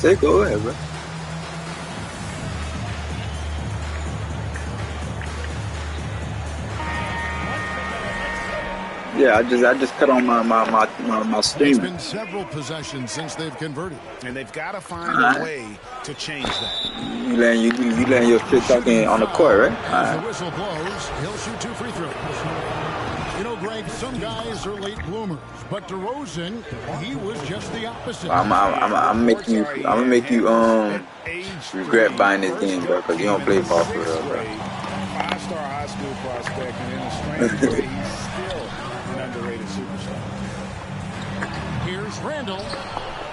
Go ahead, bro. Yeah, I just cut on my stream. It's been several possessions since they've converted, and they've got to find a way to change that. You letting your shit talking on the court, right? As the whistle blows, he'll shoot 2 free throws. You know, Greg, some guys are late bloomers, but DeRozan, he was just the opposite. I'm gonna make you regret buying this game, bro, because you don't play ball for real, bro. 5-star high school prospect, and in a strange way, he's still an underrated superstar. Here's Randall,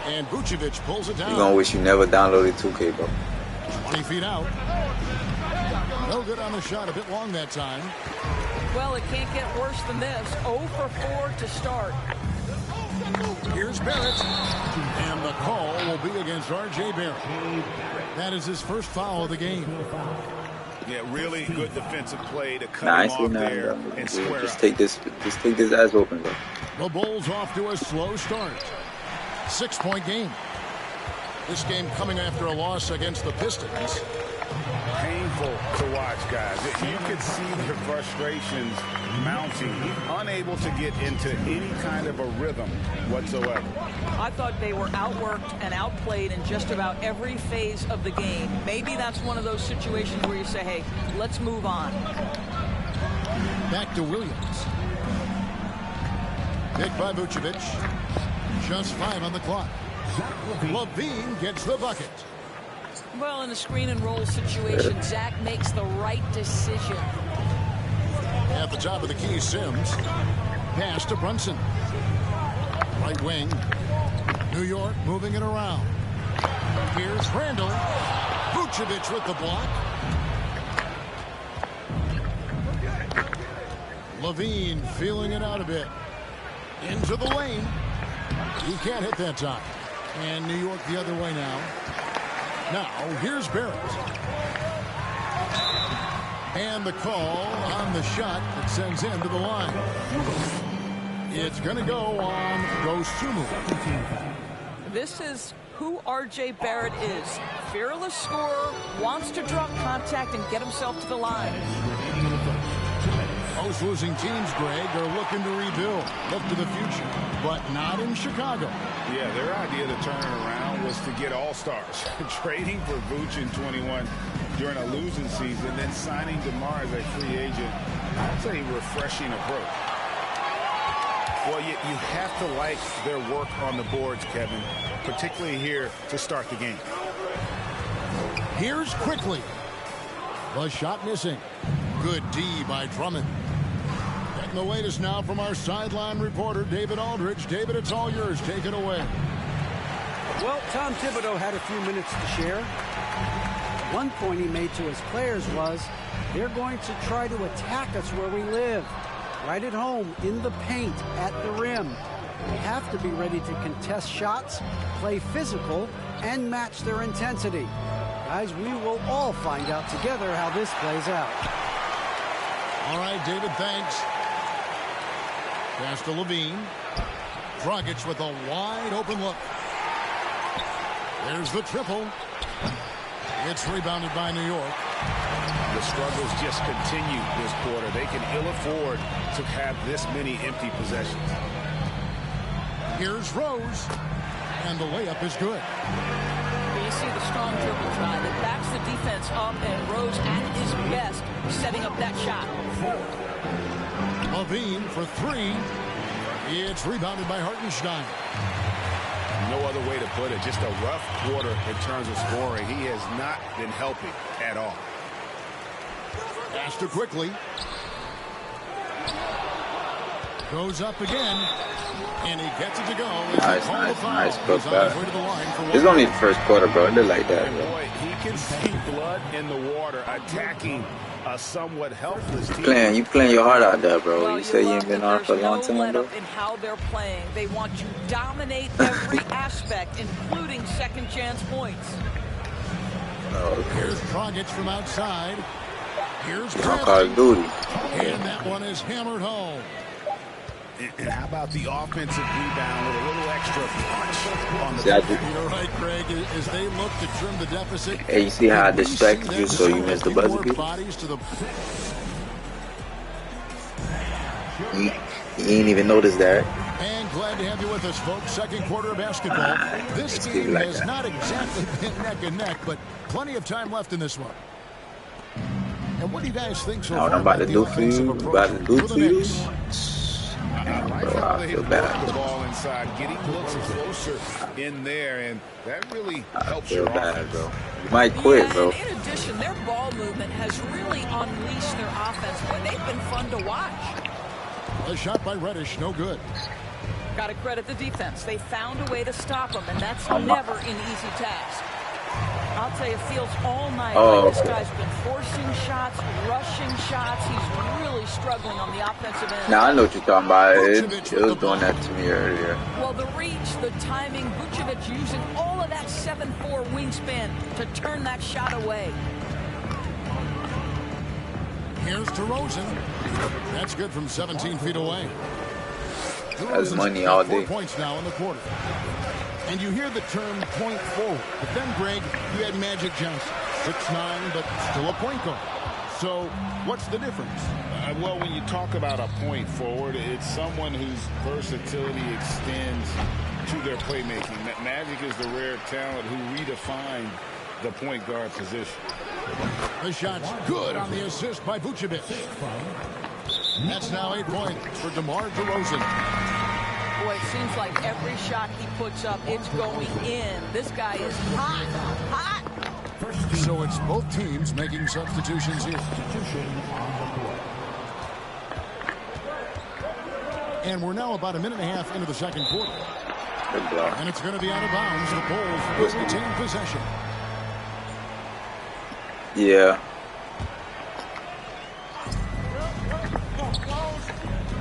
and Vucevic pulls it down. You're gonna wish you never downloaded 2K, bro. 20 feet out. No good on the shot, a bit long that time. Well, it can't get worse than this. 0 for 4 to start. Here's Barrett, and the call will be against R.J. Barrett. That is his first foul of the game. Yeah, really good defensive play to cut him off there and square just take this ass open, bro. The Bulls off to a slow start. 6-point game. This game coming after a loss against the Pistons. Painful to watch, guys. You could see their frustrations mounting, unable to get into any kind of a rhythm whatsoever. I thought they were outworked and outplayed in just about every phase of the game. Maybe that's one of those situations where you say, hey, let's move on. Back to Williams. Picked by Vucevic. Just 5 on the clock. Levine gets the bucket. Well, in a screen and roll situation, Zach makes the right decision. At the top of the key, Sims. Pass to Brunson. Right wing. New York moving it around. Here's Randall. Vucevic with the block. Levine feeling it out a bit. Into the lane. He can't hit that time. And New York the other way now. Now, here's Barrett. And the call on the shot that sends him to the line. It's going to go on Dosunmu. This is who R.J. Barrett is. Fearless scorer, wants to draw contact and get himself to the line. Most losing teams, Greg, are looking to rebuild, look to the future, but not in Chicago. Yeah, their idea to turn it around was to get all-stars. Trading for Vooch in 21 during a losing season, then signing DeMar as a free agent. That's a refreshing approach. Well, you have to like their work on the boards, Kevin, particularly here to start the game. Here's Quickly. The shot missing. Good D by Drummond. Getting the latest now from our sideline reporter, David Aldridge. David, it's all yours. Take it away. Well, Tom Thibodeau had a few minutes to share. One point he made to his players was, they're going to try to attack us where we live. Right at home, in the paint, at the rim. We have to be ready to contest shots, play physical, and match their intensity. Guys, we will all find out together how this plays out. All right, David, thanks. Pass to Levine. Dragic with a wide open look. There's the triple. It's rebounded by New York. The struggles just continue this quarter. They can ill afford to have this many empty possessions. Here's Rose. And the layup is good. You see the strong dribble drive. It backs the defense up, and Rose at his best setting up that shot. Levine for 3. It's rebounded by Hartenstein. No other way to put it. Just a rough quarter in terms of scoring. He has not been helping at all. Pass to Quickly. Goes up again. And he gets it to go. Nice. Book that. It's only the first quarter, bro. They're like that, bro. Boy, he can see blood in the water attacking a somewhat helpless team. You playing your heart out there, bro. Well, you say you ain't been on for a long time, bro. In how they're playing, they want to dominate every aspect, including second chance points. Here's Dragic from outside. Here's Call of Duty. And that one is hammered home. And how about the offensive rebound with a little extra punch on the You're right, Greg. As they look to trim the deficit. Hey, you see how I distracted you so you missed the buzzer beat? You ain't even noticed that. And glad to have you with us, folks. Second quarter of basketball. This game has not exactly been neck and neck, but plenty of time left in this one. And what do you guys think so far? What I'm about to do for you, I feel bad. The ball inside, getting looks closer in there, and that really helps your offense. Bro. You might quit, bro. In addition, their ball movement has really unleashed their offense. Boy, they've been fun to watch. A shot by Reddish, no good. Got to credit the defense. They found a way to stop them, and that's never an easy task. I'll tell you, it feels all night like this guy's been forcing shots, rushing shots. He's really struggling on the offensive end. Now I know what you're talking about. It was doing that to me earlier. Well, the reach, the timing, Vucevic using all of that 7'4" wingspan to turn that shot away. Here's DeRozan. That's good from 17 feet away. That's money all day. 4 points now in the quarter. And you hear the term point forward. But then, Greg, you had Magic Johnson. 6'9", but still a point guard. So what's the difference? Well, when you talk about a point forward, it's someone whose versatility extends to their playmaking. Magic is the rare talent who redefined the point guard position. The shot's good on the assist by Vucevic. That's now 8 points for DeMar DeRozan. Boy, it seems like every shot he puts up, it's going in. This guy is hot, hot. So it's both teams making substitutions here. And we're now about a minute and a half into the second quarter. And it's going to be out of bounds. The Bulls will retain possession. Yeah.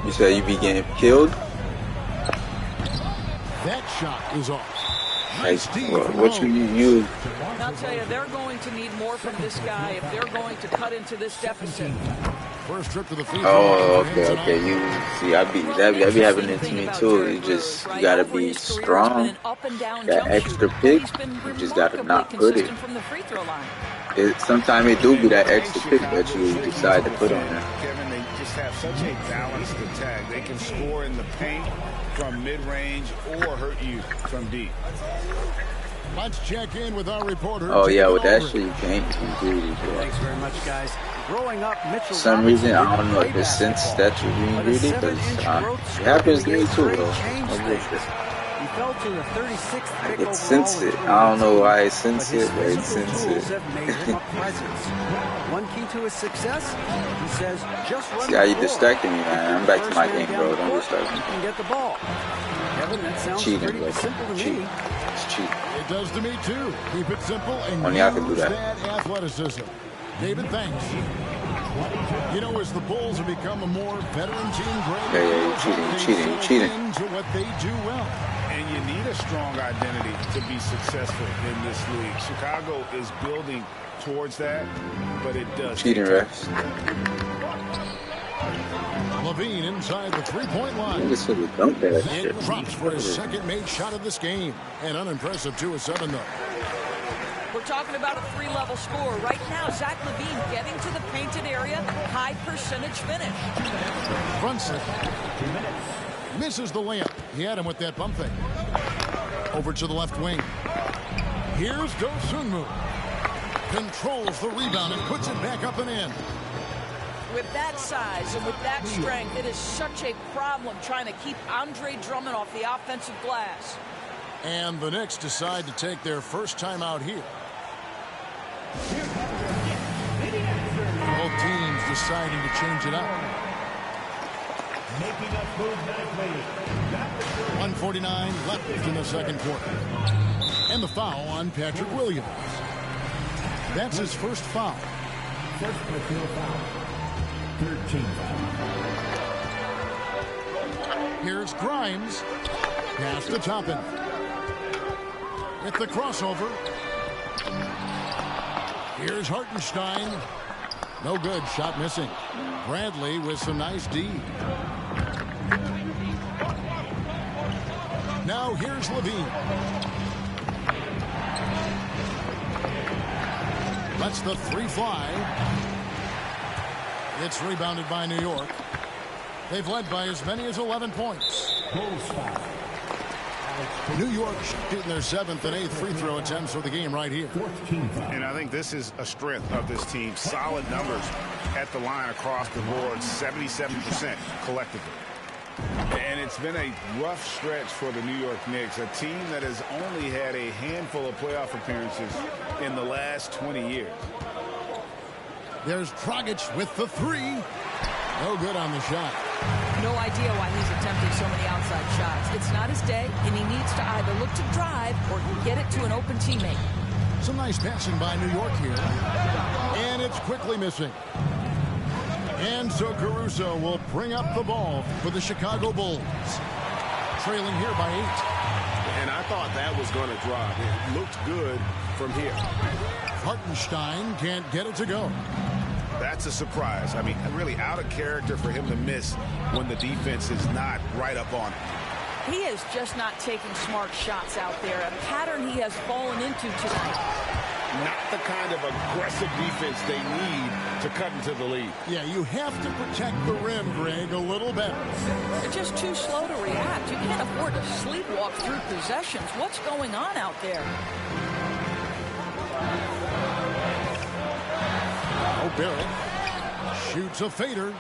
You said you be getting killed? That shot is off. Nice. What you use? I'll tell you, they're going to need more from this guy if they're going to cut into this deficit. First trip to the field. Oh, okay. You see, that be happening to me too. You gotta be strong. That extra pick, you just gotta not put it. Sometimes it do be that extra pick that you decide to put on there. Kevin, they just have such a balanced attack. They can score in the paint from mid-range or hurt you from deep. Let's check in with our reporter. Oh yeah, with that shit you can't do it. Thanks very much, guys. Growing up, Mitchell. For some reason, I don't know if it's since that you're being greedy, but it happens to me too, though. He fell to the 36th pick It's since it. I don't know why it's since it, but it's since it. One key to his success, he says, just run. See how you distracting me, man. I'm back to my game, bro. Don't distract me. And get the ball. Kevin, that sounds Cheating, pretty simple to me. It's cheating. It does to me too. Keep it simple and Only I can do that. Athleticism. David, thanks. You know, as the Bulls have become a more veteran team, Yeah, you're cheating. Into what they do well. And you need a strong identity to be successful in this league. Chicago is building towards that, but it does. Cheating refs. Levine inside the three-point line. This would have dumped that shit. It drops for his second made shot of this game. An unimpressive 2-of-7 though. We're talking about a three-level score. Right now, Zach Levine getting to the painted area, high percentage finish. Brunson misses the layup. He had him with that bump fake. Over to the left wing. Here's Dosunmu. Controls the rebound and puts it back up and in. With that size and with that strength, it is such a problem trying to keep Andre Drummond off the offensive glass. And the Knicks decide to take their first time out here. Both teams deciding to change it up. 1:49 left in the second quarter. And the foul on Patrick Williams. That's his first foul. First field foul. 13 foul. Here's Grimes. Pass to Toppin. At the crossover. Here's Hartenstein. No good. Shot missing. Bradley with some nice D. Now here's Levine. Lets the three fly. It's rebounded by New York. They've led by as many as 11 points. New York shooting their 7th and 8th free throw attempts for the game right here. And I think this is a strength of this team. Solid numbers at the line across the board, 77% collectively. And it's been a rough stretch for the New York Knicks, a team that has only had a handful of playoff appearances in the last 20 years. There's Dragic with the three. No good on the shot. No idea why he's attempting so many outside shots. It's not his day, and he needs to either look to drive or get it to an open teammate. Some nice passing by New York here. And it's quickly missing. And so Caruso will bring up the ball for the Chicago Bulls. Trailing here by 8. And I thought that was going to drop. It looked good from here. Hartenstein can't get it to go. That's a surprise. I mean, really out of character for him to miss when the defense is not right up on him. He is just not taking smart shots out there, a pattern he has fallen into tonight. Not the kind of aggressive defense they need to cut into the lead. Yeah, you have to protect the rim, Greg, a little better. They're just too slow to react. You can't afford to sleepwalk through possessions. What's going on out there? Barrett shoots a fader.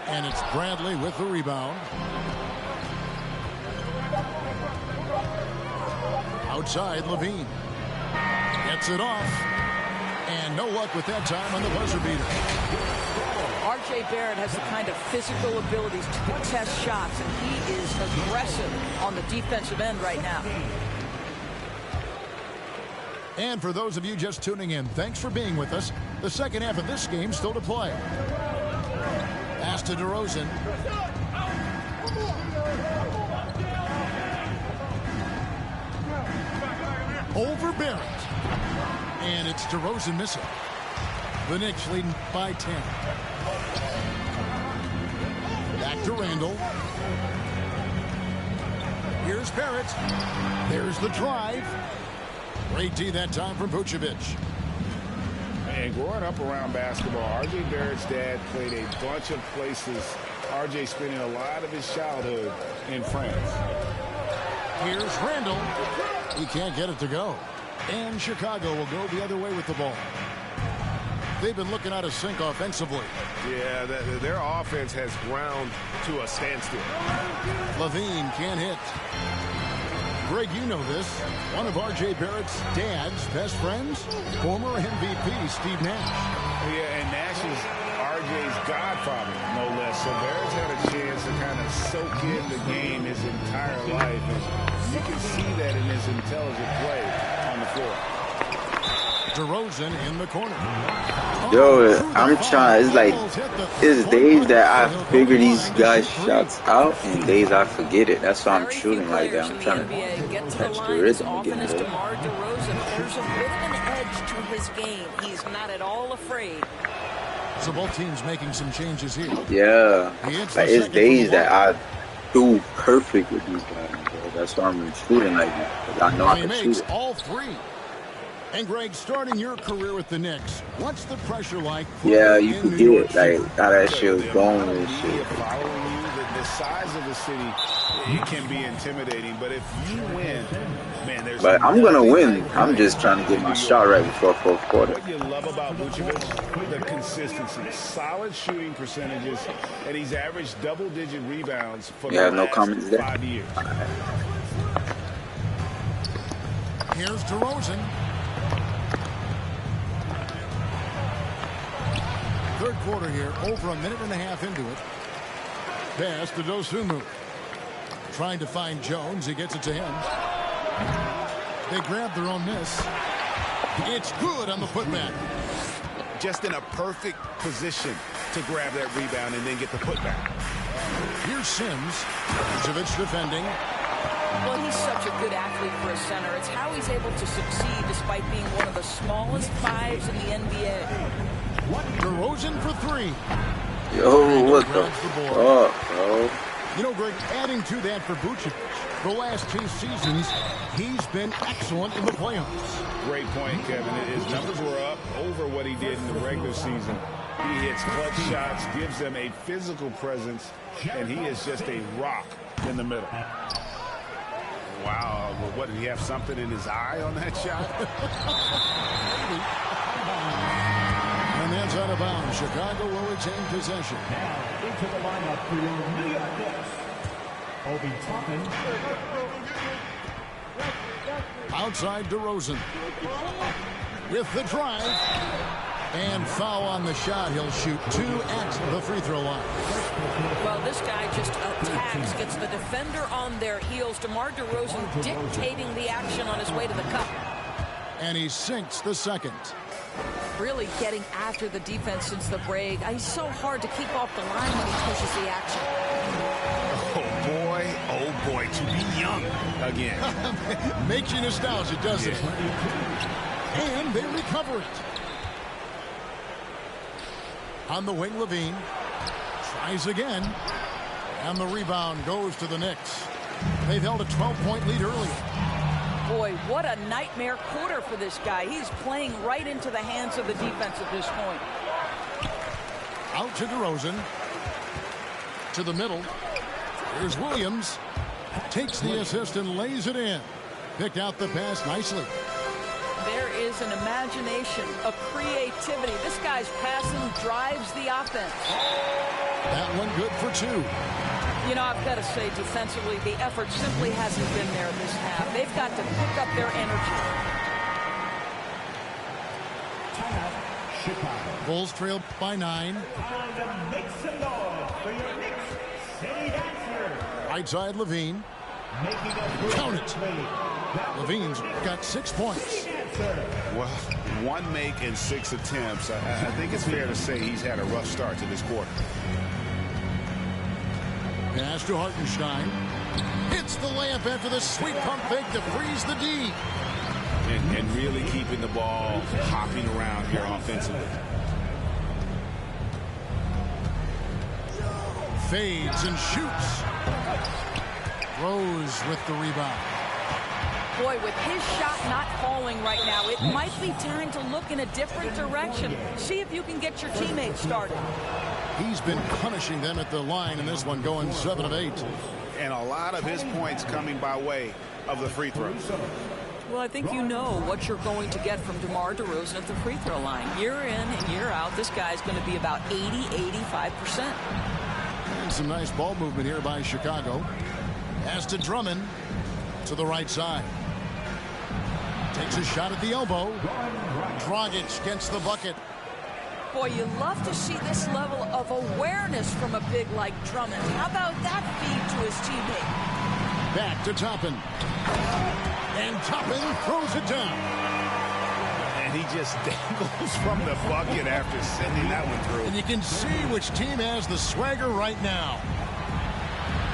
And it's Bradley with the rebound. Outside, Levine. Gets it off. And no luck with that time on the buzzer beater. R.J. Barrett has the kind of physical abilities to contest shots, and he is aggressive on the defensive end right now. And for those of you just tuning in, thanks for being with us. The second half of this game still to play. Pass to DeRozan. Over Barrett. And it's DeRozan missing. The Knicks leading by 10. Back to Randall. Here's Barrett. There's the drive. Great D that time from Vucevic. And growing up around basketball, R.J. Barrett's dad played a bunch of places. R.J. spending a lot of his childhood in France. Here's Randall. He can't get it to go. And Chicago will go the other way with the ball. They've been looking out of sync offensively. Yeah, their offense has ground to a standstill. Levine can't hit. Greg, you know this. One of R.J. Barrett's dad's best friends, former MVP Steve Nash. Yeah, and Nash is R.J.'s godfather, no less. So Barrett's had a chance to kind of soak in the game his entire life. And you can see that in his intelligent play on the floor. DeRozan in the corner. Yo, I'm trying. It's like, it's days that I figure these guys' shots out, and days I forget it. That's why I'm shooting like that. I'm trying to catch the rhythm again. There's a bit of an edge to his game. He's not at all afraid. So both teams making some changes here. Yeah, like it's days that I do perfect with these guys, bro. That's why I'm shooting like that. I know I can shoot it. All three. And Greg, starting your career with the Knicks, what's the pressure like? Yeah, you forget like how that shit was going and shit. Following you, the size of the city, it can be intimidating. But if you win, man, there's. But I'm gonna win. I'm just trying to get my shot right before fourth quarter. What you love about Vucevic, the consistency, solid shooting percentages, and he's averaged double-digit rebounds for the no last comments there. 5 years. Here's DeRozan. Third quarter here, over a minute and a half into it. Pass to Dosunmu. Trying to find Jones. He gets it to him. They grab their own miss. It's good on the putback. Just in a perfect position to grab that rebound and then get the putback. Here's Sims. Vucevic defending. Well, he's such a good athlete for a center. It's how he's able to succeed despite being one of the smallest fives in the NBA. DeRozan for three. Yo, what the fuck, bro? You know, Greg, adding to that for Vucevic, the last 2 seasons, he's been excellent in the playoffs. Great point, Kevin. His numbers were up over what he did in the regular season. He hits clutch shots, gives them a physical presence, and he is just a rock in the middle. Wow, what, did he have something in his eye on that shot? And that's out of bounds. Chicago will retain possession. Now into the lineup for your New York Knicks, O.T.Gamerz. Outside DeRozan. With the drive. And foul on the shot. He'll shoot 2 at the free throw line. Well, this guy just attacks, gets the defender on their heels. DeMar DeRozan dictating the action on his way to the cup. And he sinks the second. Really getting after the defense since the break. He's so hard to keep off the line when he pushes the action. Oh boy, to be young again. Makes you nostalgic, doesn't it? And they recover it. On the wing, Levine tries again. And the rebound goes to the Knicks. They've held a 12-point lead earlier. Boy, what a nightmare quarter for this guy. He's playing right into the hands of the defense at this point. Out to DeRozan. To the middle. Here's Williams. Takes the assist and lays it in. Picked out the pass nicely. There is an imagination, a creativity. This guy's passing drives the offense. That one good for 2. You know, I've got to say, defensively, the effort simply hasn't been there this half. They've got to pick up their energy. Timeout, Chicago. Bulls trail by 9. Time to make some noise for your Knicks City Dancer. Right side, Levine. Making a Count it. Levine's got 6 points. Well, 1 make and 6 attempts. I think it's fair to say he's had a rough start to this quarter. Pass to Hartenstein. Hits the layup after the sweet pump fake to freeze the D. And really keeping the ball hopping around here offensively. Fades and shoots. Rose with the rebound. Boy, with his shot not falling right now, it might be time to look in a different direction. See if you can get your teammates started. He's been punishing them at the line in this one, going 7 of 8. And a lot of his points coming by way of the free throw. Well, I think you know what you're going to get from DeMar DeRozan at the free throw line. Year in and year out, this guy's going to be about 80-85%. And some nice ball movement here by Chicago. Pass to Drummond to the right side. Takes a shot at the elbow. Dragic gets the bucket. Boy, you love to see this level of awareness from a big like Drummond. How about that feed to his teammate? Back to Toppin. And Toppin throws it down. And he just dangles from the bucket after sending that one through. And you can see which team has the swagger right now.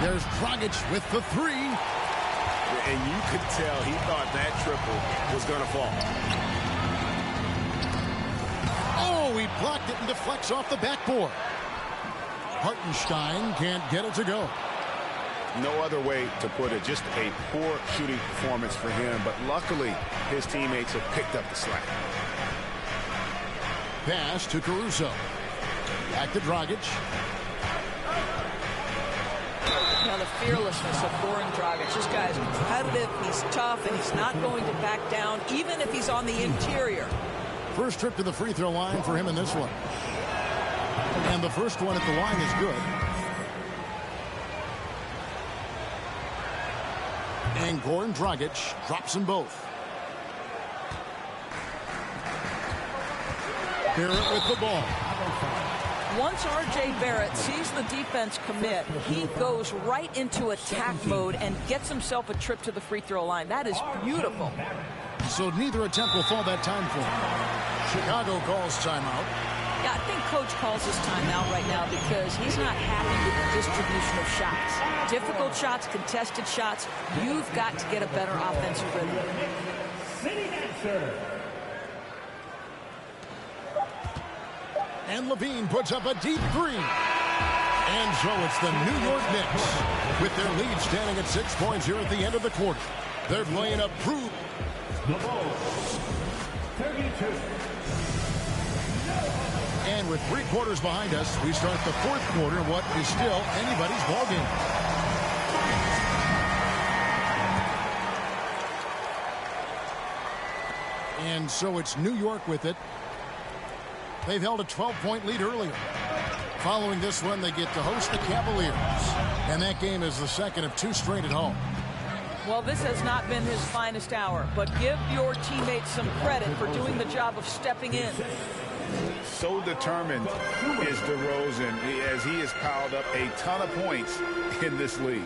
There's Dragic with the 3. And you could tell he thought that triple was going to fall. Oh, he blocked it and deflects off the backboard. Hartenstein can't get it to go. No other way to put it. Just a poor shooting performance for him. But luckily, his teammates have picked up the slack. Pass to Caruso. Back to Dragic. Now the fearlessness of Goran Dragic. This guy's competitive, he's tough, and he's not going to back down, even if he's on the interior. First trip to the free throw line for him in this one. And the first one at the line is good. And Goran Dragic drops them both. Barrett with the ball. Once R.J. Barrett sees the defense commit, he goes right into attack mode and gets himself a trip to the free throw line. That is beautiful. So neither attempt will fall that time for him. Chicago calls timeout. Yeah, I think Coach calls his timeout right now because he's not happy with the distribution of shots. Difficult shots, contested shots. You've got to get a better offensive rhythm. City Dancer. And Levine puts up a deep 3. And so it's the New York Knicks with their lead standing at 6 points here at the end of the quarter. They're playing a proof. The Bulls, 32. And with 3 quarters behind us, we start the 4th quarter, what is still anybody's ballgame. And so it's New York with it. They've held a 12-point lead earlier. Following this one, they get to host the Cavaliers. And that game is the second of 2 straight at home. Well, this has not been his finest hour, but give your teammates some credit for doing the job of stepping in. So determined is DeRozan as he has piled up a ton of points in this league.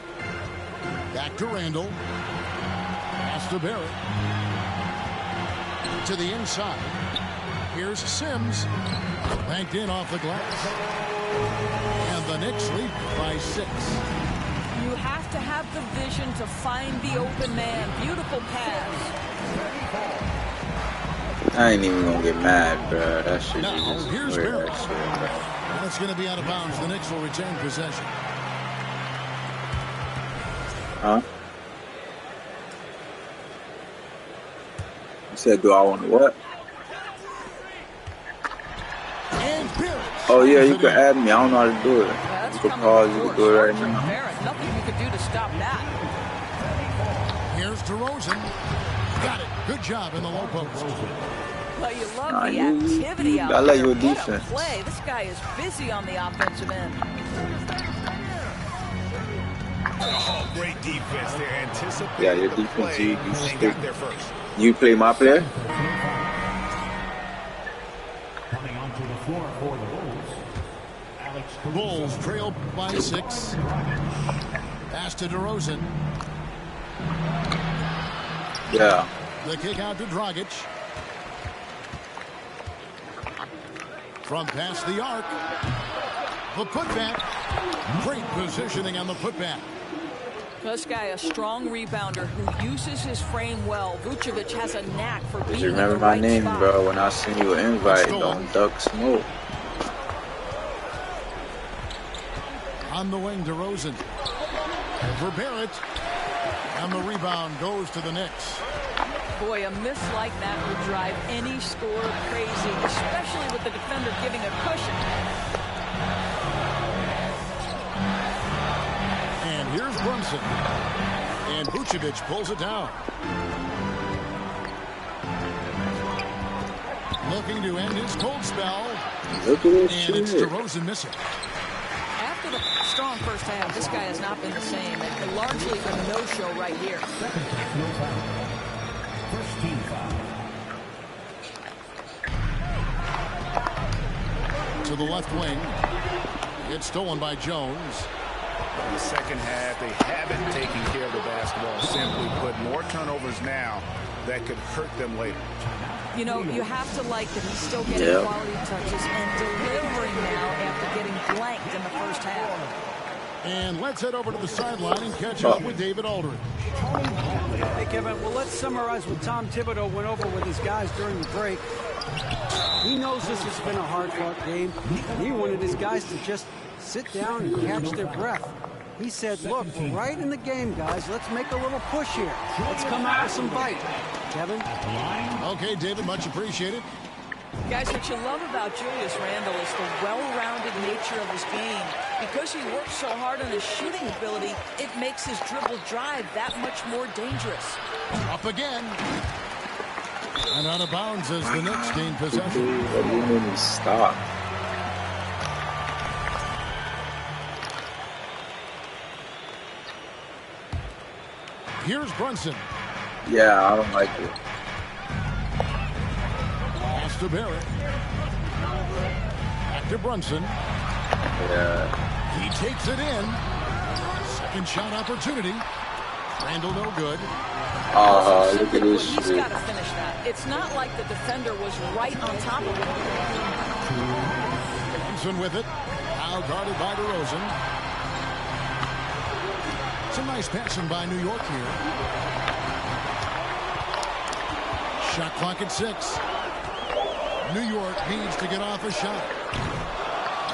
Back to Randall. Pass to Barrett. To the inside. Here's Sims. Banked in off the glass. And the Knicks lead by 6. You have to have the vision to find the open man. Beautiful pass. I ain't even gonna get mad, bro. That shit Now, here's weird. Barrett. That shit, bro. That's going to be out of bounds. The Knicks will retain possession. Huh? You said, do I want to what? And Barrett. Oh, yeah, you can add me. I don't know how to do it. That's You can coming pause. from You can George. do it right Sergeant now. Barrett. Nothing you could do to stop that. Here's DeRozan. Got it. Good job in the low post. Well, you love Nah, the you activity out gotta let there. your What a defense. play. This guy is busy on the offensive end. Oh, great defense there. Anticipated Yeah, your the defense, play you and stick. got there first. You play my player? Coming onto the floor for the Bulls, Alex Caruso. Bulls trail by 6. Pass to DeRozan. Yeah. The kick out to Dragic. From past the arc. The putback. Great positioning on the putback. This guy, a strong rebounder who uses his frame well. Vucevic has a knack for being Just in remember the my right name, spot. bro. When I send you an invite, don't duck smoke. On the wing, DeRozan. Over Barrett. And the rebound goes to the Knicks. Boy, a miss like that would drive any scorer crazy, especially with the defender giving a cushion. And here's Brunson. And Vucevic pulls it down. Looking to end his cold spell. Look at this And it's shit. DeRozan missing. After the strong first half, this guy has not been the same. And largely a no-show right here. No foul. First team foul. To the left wing. It's stolen by Jones. In the second half, they haven't taken care of the basketball. Simply put, more turnovers now that could hurt them later. You know, you have to like that he's still getting quality touches and delivering now after getting blanked in the first half. And let's head over to the sideline and catch up with David Aldridge. Hey, Kevin, well, let's summarize what Tom Thibodeau went over with his guys during the break. He knows this has been a hard-fought game. He wanted his guys to just sit down and catch their breath. He said, look, right in the game, guys, let's make a little push here. Let's come out with some bite. Kevin? Okay, David, much appreciated. Guys, what you love about Julius Randle is the well-rounded nature of his game. Because he works so hard on his shooting ability, it makes his dribble drive that much more dangerous. Up again. And out of bounds as the Knicks gain possession. Dude, what do you mean to stop? Here's Brunson. Yeah, I don't like it. Pass to Barrett. Back to Brunson. Yeah. He takes it in. Second shot opportunity. Randall no good. Look at this He's shit. got to finish that. It's not like the defender was right on top of him. Brunson with it. Now guarded by DeRozan. Some nice passing by New York here. Shot clock at 6. New York needs to get off a shot.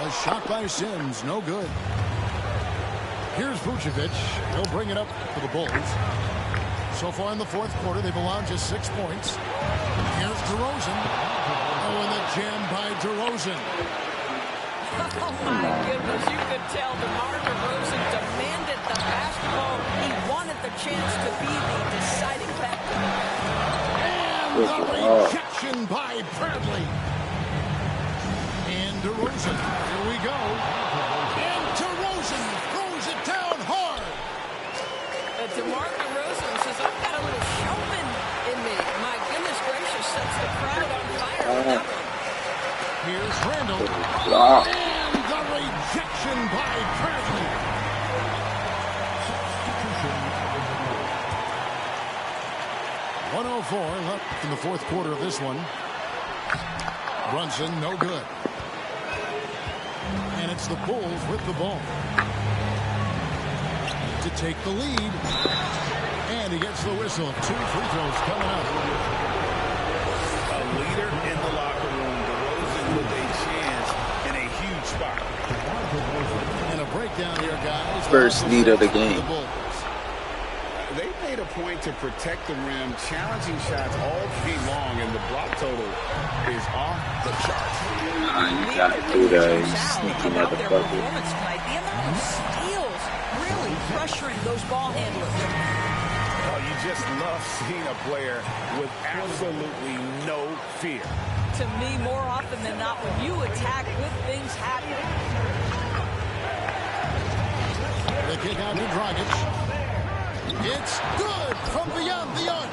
A shot by Sims, no good. Here's Vucevic. He'll bring it up for the Bulls. So far in the fourth quarter, they've allowed just 6 points. Here's DeRozan. Oh, and the jam by DeRozan. Oh, my goodness. You could tell DeMar DeRozan demanded the basketball. He wanted the chance to be the deciding factor. And the rejection by Bradley. And DeRozan. Here we go. And DeRozan throws it down hard. DeMar DeRozan says, I've got a little showman in me. My goodness gracious, sets the crowd on fire. Here's Randall. And the rejection by Bradley. .104 left in the fourth quarter of this one. Brunson, no good. And it's the Bulls with the ball to take the lead. And he gets the whistle. 2 free throws coming up. A leader in the locker room. DeRozan with a chance in a huge spot. And a breakdown here, guys. First lead of the game. They made a point to protect the rim, challenging shots all game long, and the block total is off the charts. You got to do that. Sneaky motherfucker. The amount of steals really pressuring those ball handlers. Oh, you just love seeing a player with absolutely no fear. To me, more often than not, when you attack, good things happen. The kick out to Dragic. It's good from beyond the arc.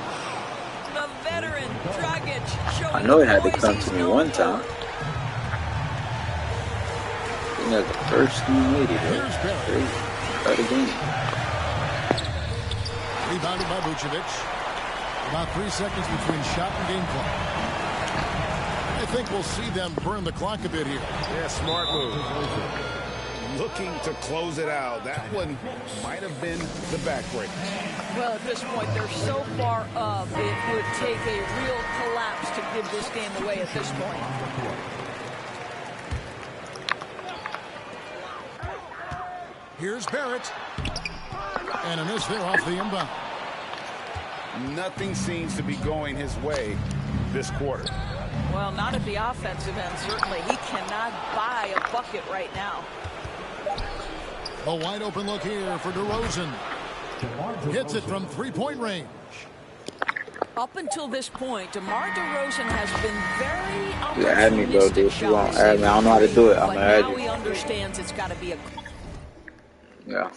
The veteran Dragic showing I know it had to come to me one time. I think that's the first he made it. Here's Barry. Start again. Rebounded by Vucevic. About 3 seconds between shot and game clock. I think we'll see them burn the clock a bit here. Yeah, smart move. Looking to close it out. That one might have been the backbreaker. Well, at this point, they're so far up, it would take a real collapse to give this game away at this point. Here's Barrett. And a miss there off the inbound. Nothing seems to be going his way this quarter. Well, not at the offensive end, certainly. He cannot buy a bucket right now. A wide open look here for DeRozan. Hits it from 3-point range. Up until this point, DeMar DeRozan has been very Yeah, add me, bro, dude. If you want, add me. I don't know how to do it. I'm gonna add you. Now he understands it's got to be a... Yeah.